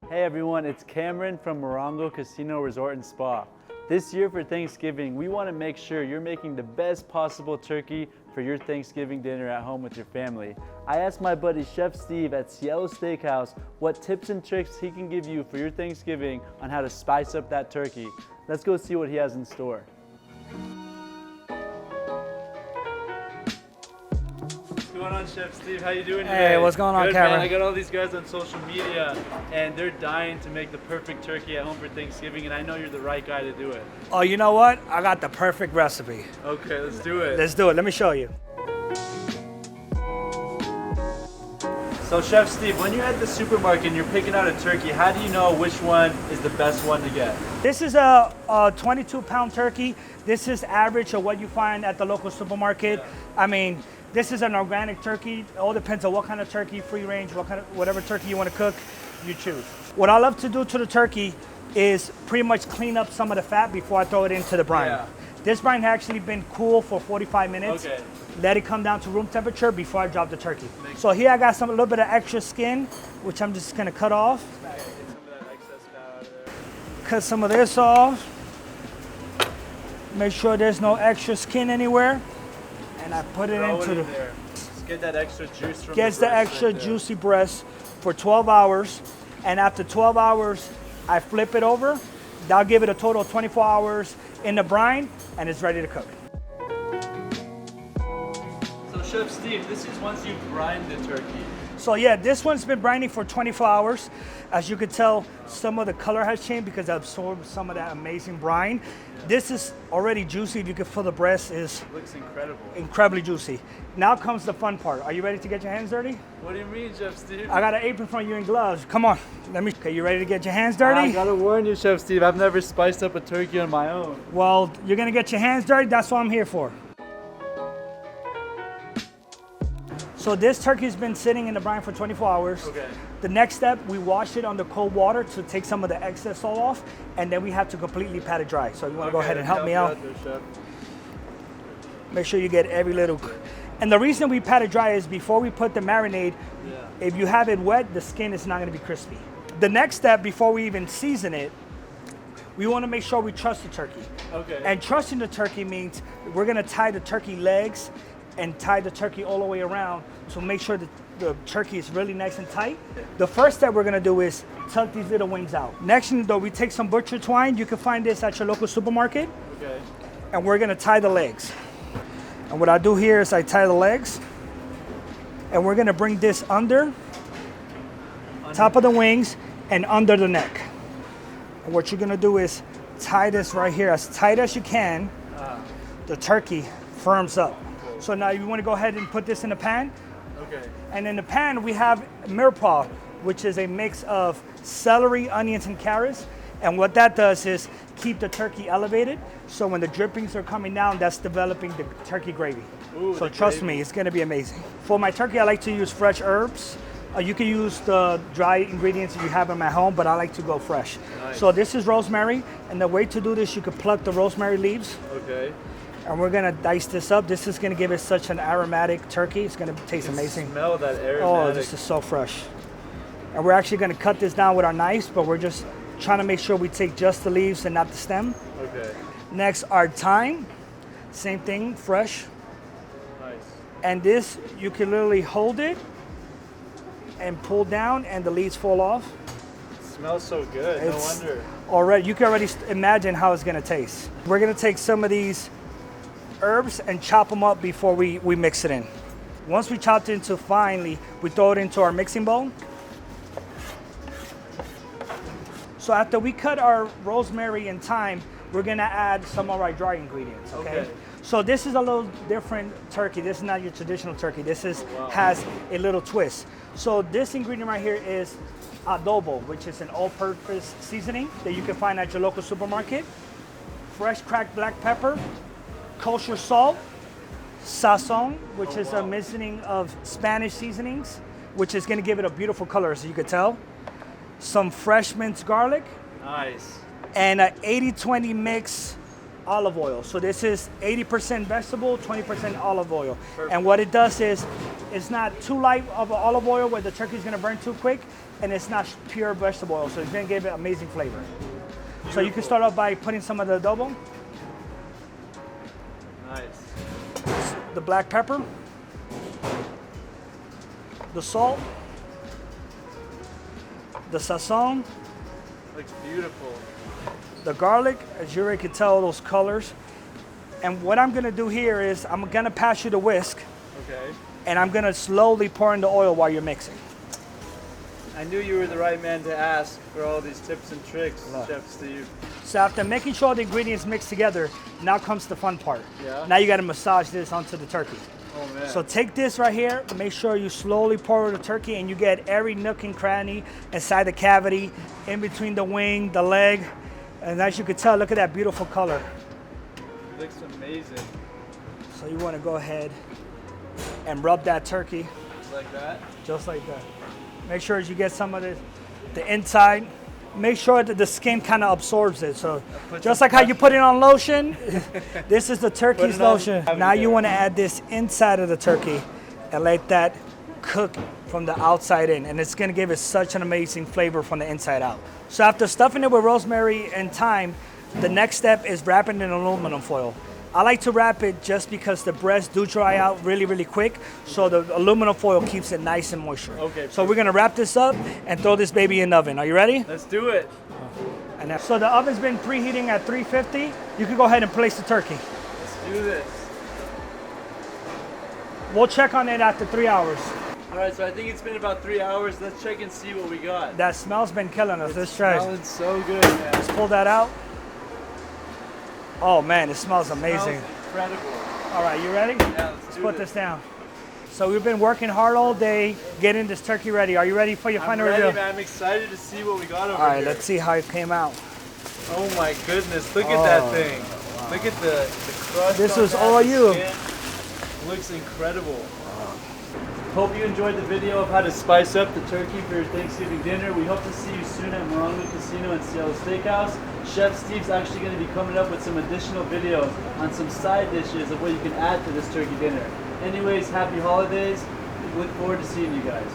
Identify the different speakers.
Speaker 1: Hey everyone, it's Cameron from Morongo Casino Resort and Spa. This year for Thanksgiving, we want to make sure you're making the best possible turkey for your Thanksgiving dinner at home with your family. I asked my buddy Chef Steve at Cielo Steakhouse what tips and tricks he can give you for your Thanksgiving on how to spice up that turkey. Let's go see what he has in store. What's going on, Chef Steve? How you doing today?
Speaker 2: Hey, what's going on,
Speaker 1: Good,
Speaker 2: Cameron?
Speaker 1: Man. I got all these guys on social media, and they're dying to make the perfect turkey at home for Thanksgiving, and I know you're the right guy to do it.
Speaker 2: Oh, you know what? I got the perfect recipe.
Speaker 1: Okay, let's do it.
Speaker 2: Let's do it. Let me show you.
Speaker 1: So, Chef Steve, when you're at the supermarket and you're picking out a turkey, how do you know which one is the best one to get?
Speaker 2: This is a 22-pound turkey. This is average of what you find at the local supermarket.
Speaker 1: Yeah.
Speaker 2: I mean, this is an organic turkey. It all depends on what kind of turkey, free range, whatever turkey you want to cook, you choose. What I love to do to the turkey is pretty much clean up some of the fat before I throw it into the brine.
Speaker 1: Yeah.
Speaker 2: This brine has actually been cool for 45 minutes.
Speaker 1: Okay.
Speaker 2: Let it come down to room temperature before I drop the turkey. So here I got a little bit of extra skin, which I'm just gonna cut off.
Speaker 1: Get some of that excess fat out of there.
Speaker 2: Cut some of this off. Make sure there's no extra skin anywhere. And I put it
Speaker 1: Throw
Speaker 2: into
Speaker 1: it
Speaker 2: the,
Speaker 1: in there. Just get that extra juice from
Speaker 2: gets the
Speaker 1: breast
Speaker 2: extra
Speaker 1: right there.
Speaker 2: juicy breast for 12 hours. And after 12 hours, I flip it over. That'll give it a total of 24 hours in the brine, and it's ready to cook.
Speaker 1: So, Chef Steve, this is once you brine the turkey.
Speaker 2: So yeah, this one's been brining for 24 hours. As you can tell, some of the color has changed because I absorbed some of that amazing brine. This is already juicy. You can feel the breast is
Speaker 1: Looks incredible.
Speaker 2: incredibly juicy. Now comes the fun part. Are you ready to get your hands dirty?
Speaker 1: What do you mean, Chef Steve?
Speaker 2: I got an apron for you and gloves. Come on. Okay, you ready to get your hands
Speaker 1: I
Speaker 2: dirty?
Speaker 1: gotta warn you, Chef Steve, I've never spiced up a turkey on my own.
Speaker 2: Well, you're gonna get your hands dirty. That's what I'm here for. So this turkey's been sitting in the brine for 24 hours.
Speaker 1: Okay.
Speaker 2: The next step, we wash it under cold water to take some of the excess salt off, and then we have to completely pat it dry. So you wanna go ahead and help me out?
Speaker 1: There, Chef.
Speaker 2: Make sure you get every little. And the reason we pat it dry is before we put the marinade,
Speaker 1: Yeah.
Speaker 2: if you have it wet, the skin is not gonna be crispy. The next step, before we even season it, we wanna make sure we trust the turkey.
Speaker 1: Okay.
Speaker 2: And trusting the turkey means we're gonna tie the turkey legs and tie the turkey all the way around to make sure that the turkey is really nice and tight. The first step we're gonna do is tuck these little wings out. Next thing though, we take some butcher twine. You can find this at your local supermarket.
Speaker 1: Okay.
Speaker 2: And we're gonna tie the legs. And what I do here is I tie the legs, and we're gonna bring this under top of the wings and under the neck. And what you're gonna do is tie this right here as tight as you can. The turkey firms up. So now you wanna go ahead and put this in the pan.
Speaker 1: Okay.
Speaker 2: And in the pan, we have mirepoix, which is a mix of celery, onions, and carrots. And what that does is keep the turkey elevated. So when the drippings are coming down, that's developing the turkey gravy.
Speaker 1: Ooh,
Speaker 2: So
Speaker 1: the
Speaker 2: trust
Speaker 1: gravy.
Speaker 2: me, it's gonna be amazing. For my turkey, I like to use fresh herbs. You can use the dry ingredients if you have them at home, but I like to go fresh.
Speaker 1: Nice.
Speaker 2: So this is rosemary, and the way to do this, you can pluck the rosemary leaves,
Speaker 1: Okay.
Speaker 2: and we're gonna dice this up. This is gonna give it such an aromatic turkey. It's gonna taste amazing.
Speaker 1: Smell that aromatic.
Speaker 2: Oh, this is so fresh. And we're actually gonna cut this down with our knives, but we're just trying to make sure we take just the leaves and not the stem.
Speaker 1: Okay.
Speaker 2: Next, our thyme. Same thing, fresh.
Speaker 1: Nice.
Speaker 2: And this, you can literally hold it and pull down and the leaves fall off.
Speaker 1: Smells so good. No
Speaker 2: It's
Speaker 1: wonder.
Speaker 2: already, you can already imagine how it's gonna taste. We're gonna take some of these herbs and chop them up before we mix it in. Once we chopped it into finely, we throw it into our mixing bowl. So after we cut our rosemary and thyme, we're gonna add some of our dry ingredients, okay?
Speaker 1: Okay.
Speaker 2: So this is a little different turkey. This is not your traditional turkey. This is
Speaker 1: Wow.
Speaker 2: has a little twist. So this ingredient right here is adobo, which is an all-purpose seasoning that you can find at your local supermarket. Fresh cracked black pepper, kosher salt, sazon, which is a mixing of Spanish seasonings, which is gonna give it a beautiful color, as you could tell. Some fresh minced garlic,
Speaker 1: Nice.
Speaker 2: and an 80-20 mix olive oil. So this is 80% vegetable, 20% olive oil.
Speaker 1: Perfect.
Speaker 2: And what it does is It's not too light of olive oil where the turkey's gonna burn too quick, and it's not pure vegetable oil, so it's gonna give it amazing flavor. So you can start off by putting some of the adobo,
Speaker 1: Nice.
Speaker 2: the black pepper, the salt, the sazon,
Speaker 1: Looks beautiful.
Speaker 2: the garlic, as you already can tell those colors. And what I'm gonna do here is I'm gonna pass you the whisk,
Speaker 1: Okay.
Speaker 2: and I'm gonna slowly pour in the oil while you're mixing.
Speaker 1: I knew you were the right man to ask for all these tips and tricks, Chef Steve.
Speaker 2: So after making sure the ingredients mix together, now comes the fun part.
Speaker 1: Yeah.
Speaker 2: Now you gotta massage this onto the turkey.
Speaker 1: Oh man.
Speaker 2: So take this right here, make sure you slowly pour over the turkey and you get every nook and cranny inside the cavity, in between the wing, the leg. And as you can tell, look at that beautiful color.
Speaker 1: It looks amazing.
Speaker 2: So you wanna go ahead and rub that turkey
Speaker 1: Just like that.
Speaker 2: just like that. Make sure you get some of the inside. Make sure that the skin kind of absorbs it. So just like how you put it on lotion, this is the turkey's
Speaker 1: it on-
Speaker 2: lotion.
Speaker 1: have it
Speaker 2: Now you
Speaker 1: there.
Speaker 2: want to add this inside of the turkey and let that cook from the outside in. And it's going to give it such an amazing flavor from the inside out. So after stuffing it with rosemary and thyme, the next step is wrapping it in aluminum foil. I like to wrap it just because the breasts do dry out really, really quick. So the aluminum foil keeps it nice and moisture.
Speaker 1: Okay,
Speaker 2: So we're gonna wrap this up and throw this baby in the oven. Are you ready?
Speaker 1: Let's do it.
Speaker 2: So the oven's been preheating at 350. You can go ahead and place the turkey.
Speaker 1: Let's do this.
Speaker 2: We'll check on it after 3 hours.
Speaker 1: All right, so I think it's been about 3 hours. Let's check and see what we got.
Speaker 2: That smell's been killing us. Let's try it.
Speaker 1: Smelling so good, man.
Speaker 2: Let's pull that out. Oh man, it smells amazing.
Speaker 1: Smells incredible.
Speaker 2: All right, you ready?
Speaker 1: Yeah,
Speaker 2: Let's put this down. So we've been working hard all day getting this turkey ready. Are you ready for your
Speaker 1: I'm
Speaker 2: final
Speaker 1: ready,
Speaker 2: review?
Speaker 1: man. I'm excited to see what we got over
Speaker 2: All right,
Speaker 1: here.
Speaker 2: let's see how it came out.
Speaker 1: Oh my goodness, look at that thing. Look at the crust.
Speaker 2: This
Speaker 1: on
Speaker 2: was
Speaker 1: that,
Speaker 2: all
Speaker 1: the
Speaker 2: you.
Speaker 1: skin. Looks incredible. Hope you enjoyed the video of how to spice up the turkey for your Thanksgiving dinner. We hope to see you soon at Morongo Casino and Seattle Steakhouse. Chef Steve's actually going to be coming up with some additional videos on some side dishes of what you can add to this turkey dinner. Anyways, happy holidays. We look forward to seeing you guys.